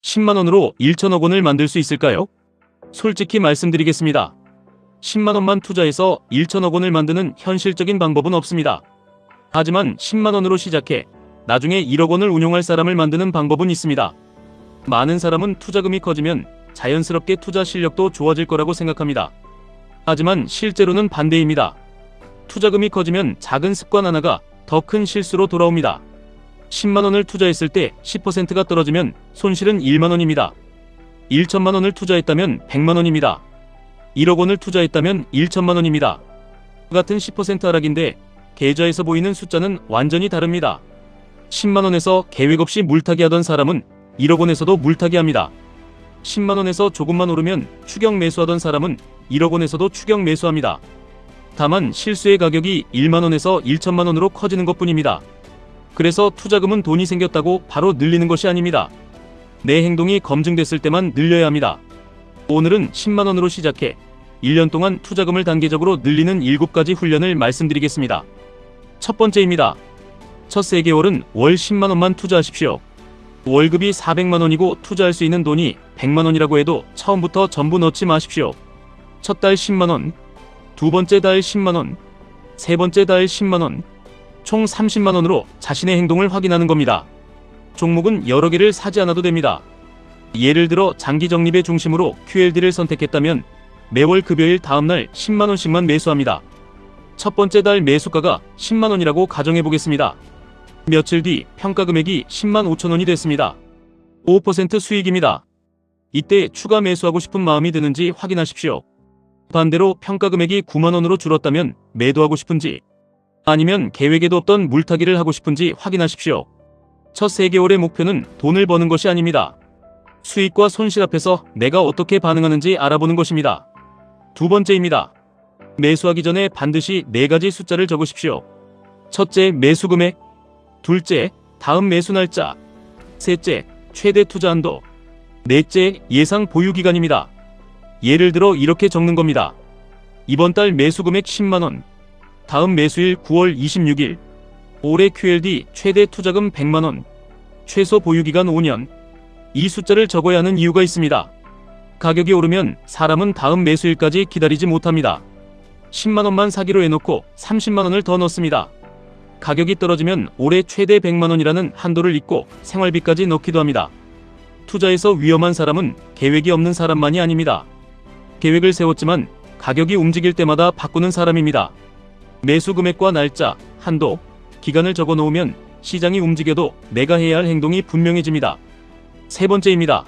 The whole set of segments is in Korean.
10만원으로 1천억 원을 만들 수 있을까요? 솔직히 말씀드리겠습니다. 10만원만 투자해서 1천억 원을 만드는 현실적인 방법은 없습니다. 하지만 10만원으로 시작해 나중에 1억 원을 운용할 사람을 만드는 방법은 있습니다. 많은 사람은 투자금이 커지면 자연스럽게 투자 실력도 좋아질 거라고 생각합니다. 하지만 실제로는 반대입니다. 투자금이 커지면 작은 습관 하나가 더 큰 실수로 돌아옵니다. 10만원을 투자했을 때 10%가 떨어지면 손실은 1만원입니다. 1천만원을 투자했다면 100만원입니다. 1억 원을 투자했다면 1천만원입니다. 같은 10% 하락인데 계좌에서 보이는 숫자는 완전히 다릅니다. 10만원에서 계획 없이 물타기 하던 사람은 1억 원에서도 물타기 합니다. 10만원에서 조금만 오르면 추격 매수하던 사람은 1억 원에서도 추격 매수합니다. 다만 실수의 가격이 1만원에서 1천만원으로 커지는 것뿐입니다. 그래서 투자금은 돈이 생겼다고 바로 늘리는 것이 아닙니다. 내 행동이 검증됐을 때만 늘려야 합니다. 오늘은 10만원으로 시작해 1년 동안 투자금을 단계적으로 늘리는 7가지 훈련을 말씀드리겠습니다. 첫 번째입니다. 첫 3개월은 월 10만원만 투자하십시오. 월급이 400만원이고 투자할 수 있는 돈이 100만원이라고 해도 처음부터 전부 넣지 마십시오. 첫 달 10만원, 두 번째 달 10만원, 세 번째 달 10만원, 총 30만원으로 자신의 행동을 확인하는 겁니다. 종목은 여러 개를 사지 않아도 됩니다. 예를 들어 장기 적립의 중심으로 QLD를 선택했다면 매월 급여일 다음날 10만원씩만 매수합니다. 첫 번째 달 매수가가 10만원이라고 가정해 보겠습니다. 며칠 뒤 평가 금액이 10만 5천원이 됐습니다. 5% 수익입니다. 이때 추가 매수하고 싶은 마음이 드는지 확인하십시오. 반대로 평가 금액이 9만원으로 줄었다면 매도하고 싶은지 아니면 계획에도 없던 물타기를 하고 싶은지 확인하십시오. 첫 3개월의 목표는 돈을 버는 것이 아닙니다. 수익과 손실 앞에서 내가 어떻게 반응하는지 알아보는 것입니다. 두 번째입니다. 매수하기 전에 반드시 4가지 숫자를 적으십시오. 첫째, 매수 금액. 둘째, 다음 매수 날짜. 셋째, 최대 투자 한도. 넷째, 예상 보유 기간입니다. 예를 들어 이렇게 적는 겁니다. 이번 달 매수 금액 10만원. 다음 매수일 9월 26일. 올해 QLD 최대 투자금 100만원. 최소 보유기간 5년. 이 숫자를 적어야 하는 이유가 있습니다. 가격이 오르면 사람은 다음 매수일까지 기다리지 못합니다. 10만원만 사기로 해놓고 30만원을 더 넣습니다. 가격이 떨어지면 올해 최대 100만원이라는 한도를 잊고 생활비까지 넣기도 합니다. 투자에서 위험한 사람은 계획이 없는 사람만이 아닙니다. 계획을 세웠지만 가격이 움직일 때마다 바꾸는 사람입니다. 매수 금액과 날짜, 한도, 기간을 적어 놓으면 시장이 움직여도 내가 해야 할 행동이 분명해집니다. 세 번째입니다.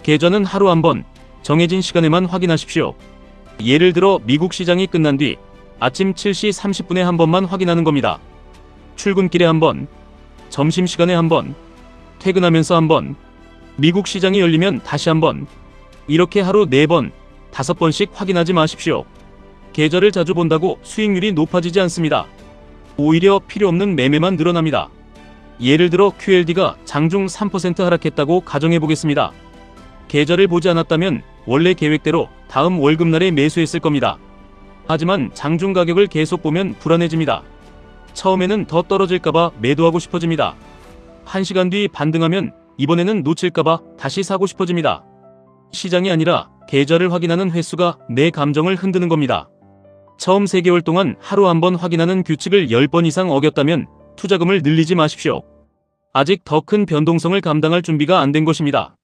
계좌는 하루 한 번, 정해진 시간에만 확인하십시오. 예를 들어 미국 시장이 끝난 뒤 아침 7시 30분에 한 번만 확인하는 겁니다. 출근길에 한 번, 점심시간에 한 번, 퇴근하면서 한 번, 미국 시장이 열리면 다시 한 번, 이렇게 하루 4번, 5번씩 확인하지 마십시오. 계좌를 자주 본다고 수익률이 높아지지 않습니다. 오히려 필요 없는 매매만 늘어납니다. 예를 들어 QLD가 장중 3% 하락했다고 가정해 보겠습니다. 계좌를 보지 않았다면 원래 계획대로 다음 월급날에 매수했을 겁니다. 하지만 장중 가격을 계속 보면 불안해집니다. 처음에는 더 떨어질까봐 매도하고 싶어집니다. 1시간 뒤 반등하면 이번에는 놓칠까봐 다시 사고 싶어집니다. 시장이 아니라 계좌를 확인하는 횟수가 내 감정을 흔드는 겁니다. 처음 3개월 동안 하루 한 번 확인하는 규칙을 10번 이상 어겼다면 투자금을 늘리지 마십시오. 아직 더 큰 변동성을 감당할 준비가 안 된 것입니다.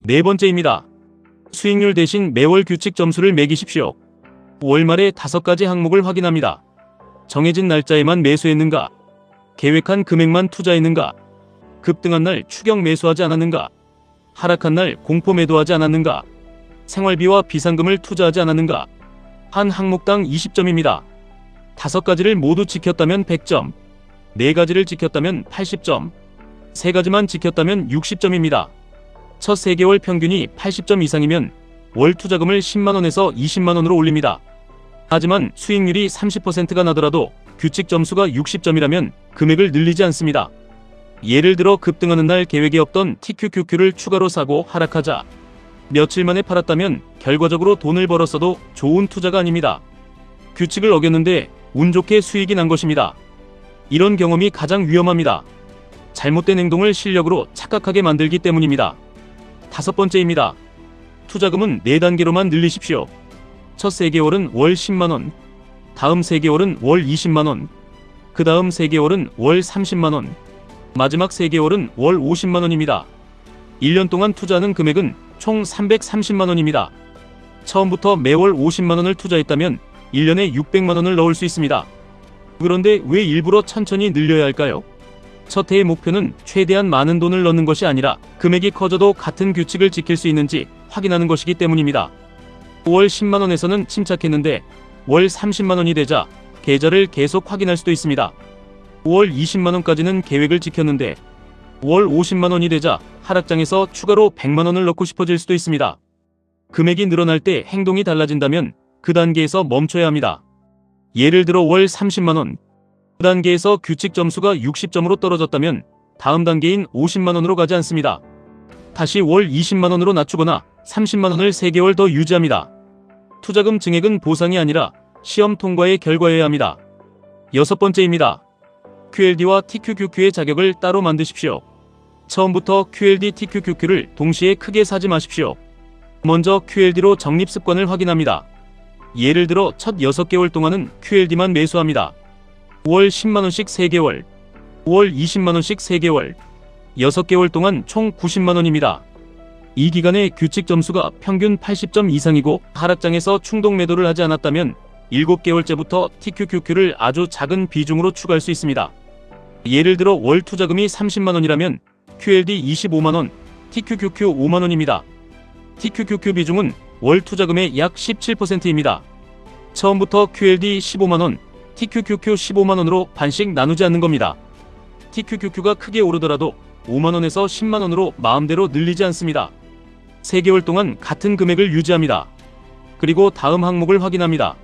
네 번째입니다. 수익률 대신 매월 규칙 점수를 매기십시오. 월말에 5가지 항목을 확인합니다. 정해진 날짜에만 매수했는가? 계획한 금액만 투자했는가? 급등한 날 추격 매수하지 않았는가? 하락한 날 공포 매도하지 않았는가? 생활비와 비상금을 투자하지 않았는가? 한 항목당 20점입니다. 5가지를 모두 지켰다면 100점, 4가지를 지켰다면 80점, 3가지만 지켰다면 60점입니다. 첫 3개월 평균이 80점 이상이면 월 투자금을 10만원에서 20만원으로 올립니다. 하지만 수익률이 30%가 나더라도 규칙 점수가 60점이라면 금액을 늘리지 않습니다. 예를 들어 급등하는 날 계획에 없던 TQQQ를 추가로 사고 하락하자 며칠 만에 팔았다면 결과적으로 돈을 벌었어도 좋은 투자가 아닙니다. 규칙을 어겼는데 운 좋게 수익이 난 것입니다. 이런 경험이 가장 위험합니다. 잘못된 행동을 실력으로 착각하게 만들기 때문입니다. 다섯 번째입니다. 투자금은 4단계로만 늘리십시오. 첫 3개월은 월 10만원, 다음 3개월은 월 20만원, 그 다음 3개월은 월 30만원, 마지막 3개월은 월 50만원입니다. 1년 동안 투자하는 금액은 총 330만원입니다. 처음부터 매월 50만원을 투자했다면 1년에 600만원을 넣을 수 있습니다. 그런데 왜 일부러 천천히 늘려야 할까요? 첫 해의 목표는 최대한 많은 돈을 넣는 것이 아니라 금액이 커져도 같은 규칙을 지킬 수 있는지 확인하는 것이기 때문입니다. 월 10만원에서는 침착했는데 월 30만원이 되자 계좌를 계속 확인할 수도 있습니다. 월 20만원까지는 계획을 지켰는데 월 50만원이 되자 하락장에서 추가로 100만원을 넣고 싶어질 수도 있습니다. 금액이 늘어날 때 행동이 달라진다면 그 단계에서 멈춰야 합니다. 예를 들어 월 30만원, 그 단계에서 규칙 점수가 60점으로 떨어졌다면 다음 단계인 50만원으로 가지 않습니다. 다시 월 20만원으로 낮추거나 30만원을 3개월 더 유지합니다. 투자금 증액은 보상이 아니라 시험 통과의 결과여야 합니다. 여섯 번째입니다. QLD와 TQQQ의 자격을 따로 만드십시오. 처음부터 QLD, TQQQ를 동시에 크게 사지 마십시오. 먼저 QLD로 적립 습관을 확인합니다. 예를 들어 첫 6개월 동안은 QLD만 매수합니다. 월 10만원씩 3개월, 월 20만원씩 3개월, 6개월 동안 총 90만원입니다. 이 기간에 규칙 점수가 평균 80점 이상이고 하락장에서 충동 매도를 하지 않았다면 7개월째부터 TQQQ를 아주 작은 비중으로 추가할 수 있습니다. 예를 들어 월 투자금이 30만원이라면 QLD 25만원, TQQQ 5만원입니다. TQQQ 비중은 월 투자금의 약 17%입니다. 처음부터 QLD 15만원, TQQQ 15만원으로 반씩 나누지 않는 겁니다. TQQQ가 크게 오르더라도 5만원에서 10만원으로 마음대로 늘리지 않습니다. 3개월 동안 같은 금액을 유지합니다. 그리고 다음 항목을 확인합니다.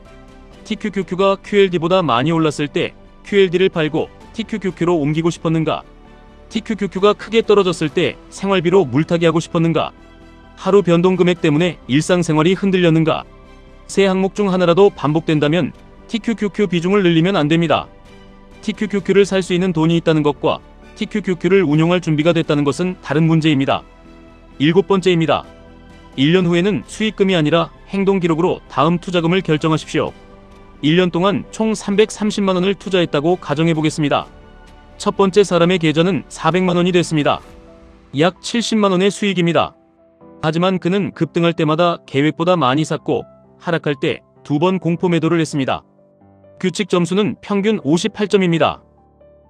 TQQQ가 QLD보다 많이 올랐을 때 QLD를 팔고 TQQQ로 옮기고 싶었는가? TQQQ가 크게 떨어졌을 때 생활비로 물타기 하고 싶었는가? 하루 변동 금액 때문에 일상생활이 흔들렸는가? 세 항목 중 하나라도 반복된다면 TQQQ 비중을 늘리면 안 됩니다. TQQQ를 살 수 있는 돈이 있다는 것과 TQQQ를 운용할 준비가 됐다는 것은 다른 문제입니다. 일곱 번째입니다. 1년 후에는 수익금이 아니라 행동기록으로 다음 투자금을 결정하십시오. 1년 동안 총 330만원을 투자했다고 가정해보겠습니다. 첫 번째 사람의 계좌는 400만원이 됐습니다. 약 70만원의 수익입니다. 하지만 그는 급등할 때마다 계획보다 많이 샀고 하락할 때 2번 공포 매도를 했습니다. 규칙 점수는 평균 58점입니다.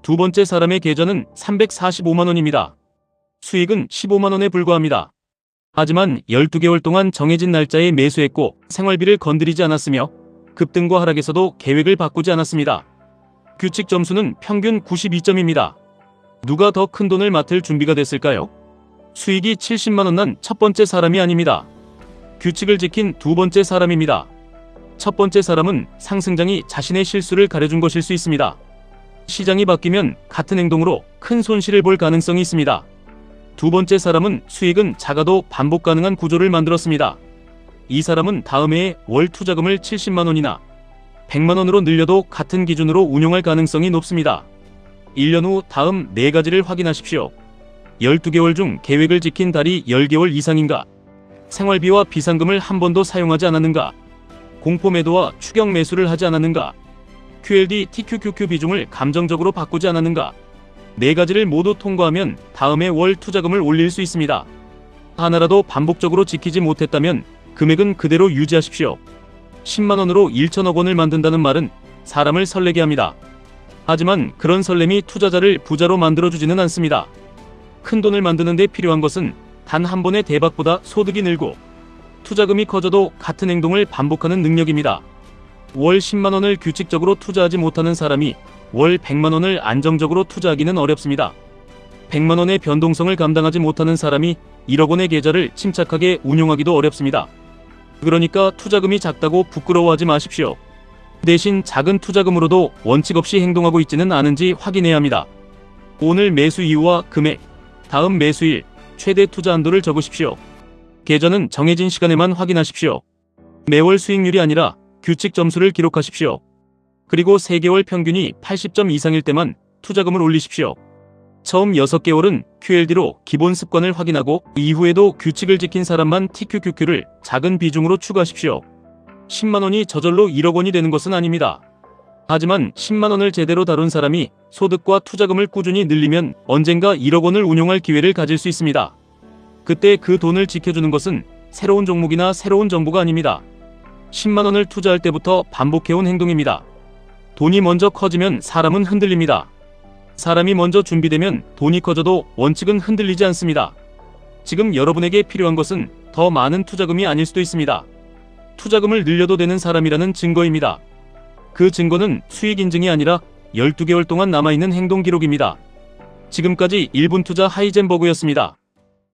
두 번째 사람의 계좌는 345만원입니다. 수익은 15만원에 불과합니다. 하지만 12개월 동안 정해진 날짜에 매수했고 생활비를 건드리지 않았으며 급등과 하락에서도 계획을 바꾸지 않았습니다. 규칙 점수는 평균 92점입니다. 누가 더 큰 돈을 맡을 준비가 됐을까요? 수익이 70만원 난 첫 번째 사람이 아닙니다. 규칙을 지킨 두 번째 사람입니다. 첫 번째 사람은 상승장이 자신의 실수를 가려준 것일 수 있습니다. 시장이 바뀌면 같은 행동으로 큰 손실을 볼 가능성이 있습니다. 두 번째 사람은 수익은 작아도 반복 가능한 구조를 만들었습니다. 이 사람은 다음 해에 월 투자금을 70만원이나 100만원으로 늘려도 같은 기준으로 운용할 가능성이 높습니다. 1년 후 다음 4가지를 확인하십시오. 12개월 중 계획을 지킨 달이 10개월 이상인가? 생활비와 비상금을 한 번도 사용하지 않았는가? 공포 매도와 추격 매수를 하지 않았는가? QLD, TQQQ 비중을 감정적으로 바꾸지 않았는가? 4가지를 모두 통과하면 다음해 월 투자금을 올릴 수 있습니다. 하나라도 반복적으로 지키지 못했다면 금액은 그대로 유지하십시오. 10만원으로 1천억 원을 만든다는 말은 사람을 설레게 합니다. 하지만 그런 설렘이 투자자를 부자로 만들어주지는 않습니다. 큰 돈을 만드는 데 필요한 것은 단 한 번의 대박보다 소득이 늘고 투자금이 커져도 같은 행동을 반복하는 능력입니다. 월 10만원을 규칙적으로 투자하지 못하는 사람이 월 100만원을 안정적으로 투자하기는 어렵습니다. 100만원의 변동성을 감당하지 못하는 사람이 1억 원의 계좌를 침착하게 운용하기도 어렵습니다. 그러니까 투자금이 작다고 부끄러워하지 마십시오. 대신 작은 투자금으로도 원칙 없이 행동하고 있지는 않은지 확인해야 합니다. 오늘 매수 이유와 금액, 다음 매수일, 최대 투자 한도를 적으십시오. 계좌는 정해진 시간에만 확인하십시오. 매월 수익률이 아니라 규칙 점수를 기록하십시오. 그리고 3개월 평균이 80점 이상일 때만 투자금을 올리십시오. 처음 6개월은 QLD로 기본 습관을 확인하고 이후에도 규칙을 지킨 사람만 TQQQ를 작은 비중으로 추가하십시오. 10만원이 저절로 1억원이 되는 것은 아닙니다. 하지만 10만원을 제대로 다룬 사람이 소득과 투자금을 꾸준히 늘리면 언젠가 1억원을 운용할 기회를 가질 수 있습니다. 그때 그 돈을 지켜주는 것은 새로운 종목이나 새로운 정보가 아닙니다. 10만원을 투자할 때부터 반복해온 행동입니다. 돈이 먼저 커지면 사람은 흔들립니다. 사람이 먼저 준비되면 돈이 커져도 원칙은 흔들리지 않습니다. 지금 여러분에게 필요한 것은 더 많은 투자금이 아닐 수도 있습니다. 투자금을 늘려도 되는 사람이라는 증거입니다. 그 증거는 수익 인증이 아니라 12개월 동안 남아있는 행동 기록입니다. 지금까지 1분 투자 하이젠버그였습니다.